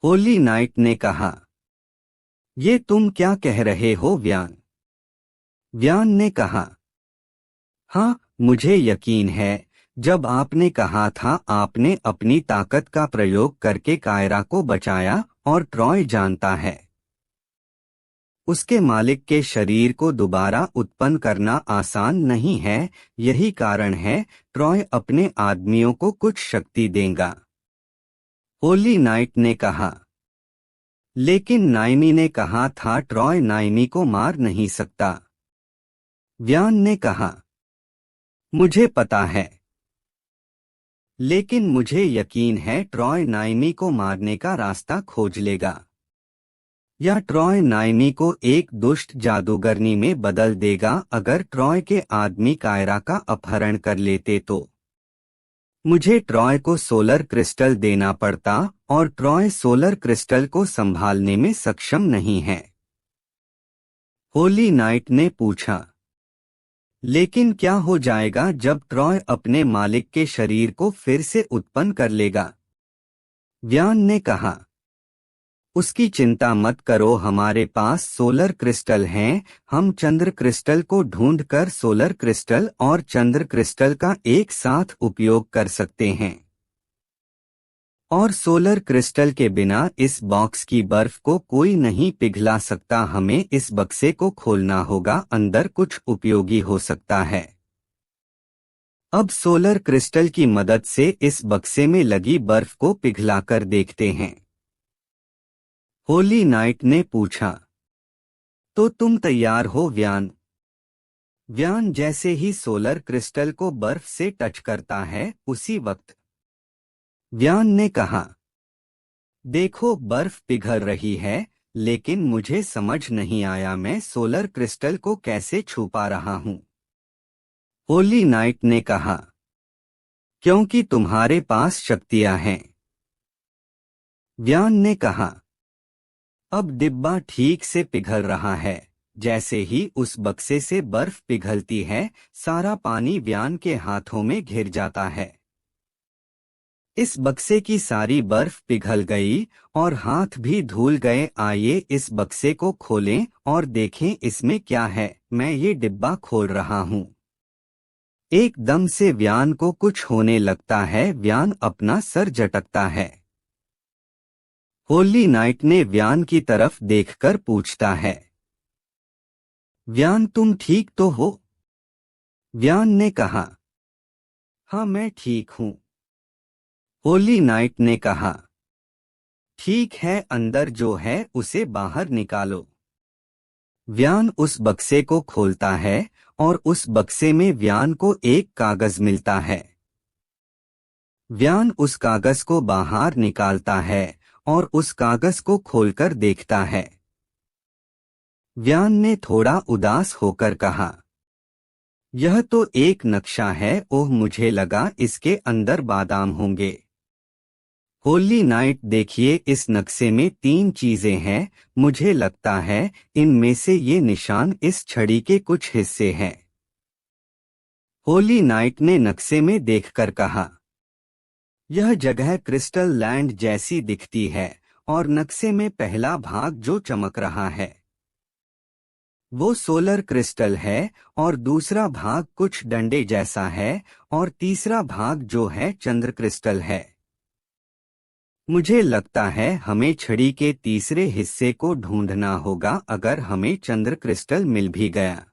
Holi night ने कहा, ये तुम क्या कह रहे हो व्यान? व्यान ने कहा, हाँ, मुझे यकीन है। जब आपने कहा था आपने अपनी ताकत का प्रयोग करके कायरा को बचाया और ट्रॉय जानता है उसके मालिक के शरीर को दोबारा उत्पन्न करना आसान नहीं है। यही कारण है ट्रॉय अपने आदमियों को कुछ शक्ति देगा। होली नाइट ने कहा, लेकिन नाइमी ने कहा था ट्रॉय नाइमी को मार नहीं सकता। व्यान ने कहा, मुझे पता है, लेकिन मुझे यकीन है ट्रॉय नाइमी को मारने का रास्ता खोज लेगा। या ट्रॉय नाइमी को एक दुष्ट जादूगरनी में बदल देगा। अगर ट्रॉय के आदमी कायरा का अपहरण कर लेते तो मुझे ट्रॉय को सोलर क्रिस्टल देना पड़ता और ट्रॉय सोलर क्रिस्टल को संभालने में सक्षम नहीं है। होली नाइट ने पूछा, लेकिन क्या हो जाएगा जब ट्रॉय अपने मालिक के शरीर को फिर से उत्पन्न कर लेगा? व्यान ने कहा, उसकी चिंता मत करो, हमारे पास सोलर क्रिस्टल हैं। हम चंद्र क्रिस्टल को ढूंढकर सोलर क्रिस्टल और चंद्र क्रिस्टल का एक साथ उपयोग कर सकते हैं। और सोलर क्रिस्टल के बिना इस बॉक्स की बर्फ को कोई नहीं पिघला सकता। हमें इस बक्से को खोलना होगा, अंदर कुछ उपयोगी हो सकता है। अब सोलर क्रिस्टल की मदद से इस बक्से में लगी बर्फ को पिघलाकर देखते हैं। होली नाइट ने पूछा, तो तुम तैयार हो व्यान? व्यान जैसे ही सोलर क्रिस्टल को बर्फ से टच करता है उसी वक्त व्यान ने कहा, देखो बर्फ पिघल रही है, लेकिन मुझे समझ नहीं आया मैं सोलर क्रिस्टल को कैसे छू पा रहा हूं। होली नाइट ने कहा, क्योंकि तुम्हारे पास शक्तियां हैं। व्यान ने कहा, अब डिब्बा ठीक से पिघल रहा है। जैसे ही उस बक्से से बर्फ पिघलती है, सारा पानी व्यान के हाथों में घिर जाता है। इस बक्से की सारी बर्फ पिघल गई और हाथ भी धुल गए। आइए इस बक्से को खोलें और देखें इसमें क्या है। मैं ये डिब्बा खोल रहा हूँ। एकदम से व्यान को कुछ होने लगता है। व्यान अपना सर झटकता है। होली नाइट ने व्यान की तरफ देखकर पूछता है, व्यान तुम ठीक तो हो? व्यान ने कहा, हाँ मैं ठीक हूँ। होली नाइट ने कहा, ठीक है, अंदर जो है उसे बाहर निकालो। व्यान उस बक्से को खोलता है और उस बक्से में व्यान को एक कागज मिलता है। व्यान उस कागज को बाहर निकालता है और उस कागज को खोलकर देखता है। व्यान ने थोड़ा उदास होकर कहा, यह तो एक नक्शा है। ओह, मुझे लगा इसके अंदर बादाम होंगे। होली नाइट, देखिए इस नक्शे में 3 चीजें हैं। मुझे लगता है इनमें से ये निशान इस छड़ी के कुछ हिस्से हैं। होली नाइट ने नक्शे में देखकर कहा, यह जगह क्रिस्टल लैंड जैसी दिखती है और नक्शे में पहला भाग जो चमक रहा है वो सोलर क्रिस्टल है और दूसरा भाग कुछ डंडे जैसा है और तीसरा भाग जो है चंद्र क्रिस्टल है। मुझे लगता है हमें छड़ी के तीसरे हिस्से को ढूंढना होगा। अगर हमें चंद्र क्रिस्टल मिल भी गया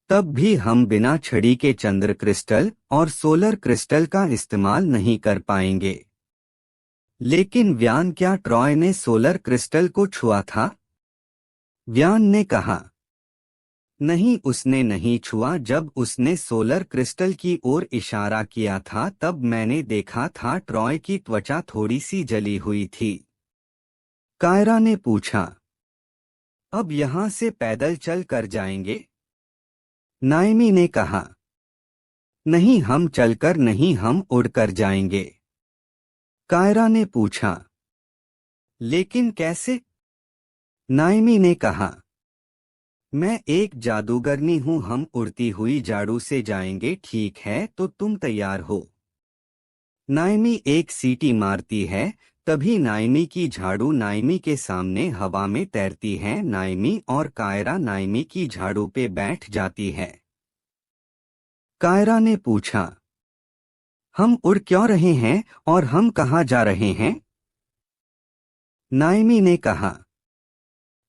तब भी हम बिना छड़ी के चंद्र क्रिस्टल और सोलर क्रिस्टल का इस्तेमाल नहीं कर पाएंगे। लेकिन व्यान, क्या ट्रॉय ने सोलर क्रिस्टल को छुआ था? व्यान ने कहा, नहीं, उसने नहीं छुआ। जब उसने सोलर क्रिस्टल की ओर इशारा किया था तब मैंने देखा था ट्रॉय की त्वचा थोड़ी सी जली हुई थी। कायरा ने पूछा, अब यहाँ से पैदल चल कर जाएंगे? नाइमी ने कहा, नहीं, हम चलकर नहीं, हम उड़कर जाएंगे। कायरा ने पूछा, लेकिन कैसे? नाइमी ने कहा, मैं एक जादूगरनी हूँ, हम उड़ती हुई झाड़ू से जाएंगे। ठीक है, तो तुम तैयार हो? नाइमी एक सीटी मारती है। तभी नाइमी की झाड़ू नाइमी के सामने हवा में तैरती है। नाइमी और कायरा नाइमी की झाड़ू पे बैठ जाती है। कायरा ने पूछा, हम उड़ क्यों रहे हैं और हम कहाँ जा रहे हैं? नाइमी ने कहा,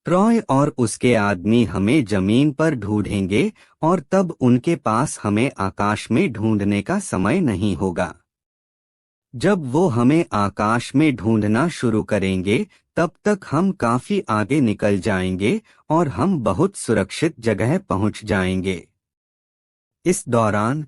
ट्रॉय और उसके आदमी हमें जमीन पर ढूंढेंगे और तब उनके पास हमें आकाश में ढूंढने का समय नहीं होगा। जब वो हमें आकाश में ढूंढना शुरू करेंगे तब तक हम काफी आगे निकल जाएंगे और हम बहुत सुरक्षित जगह पहुंच जाएंगे। इस दौरान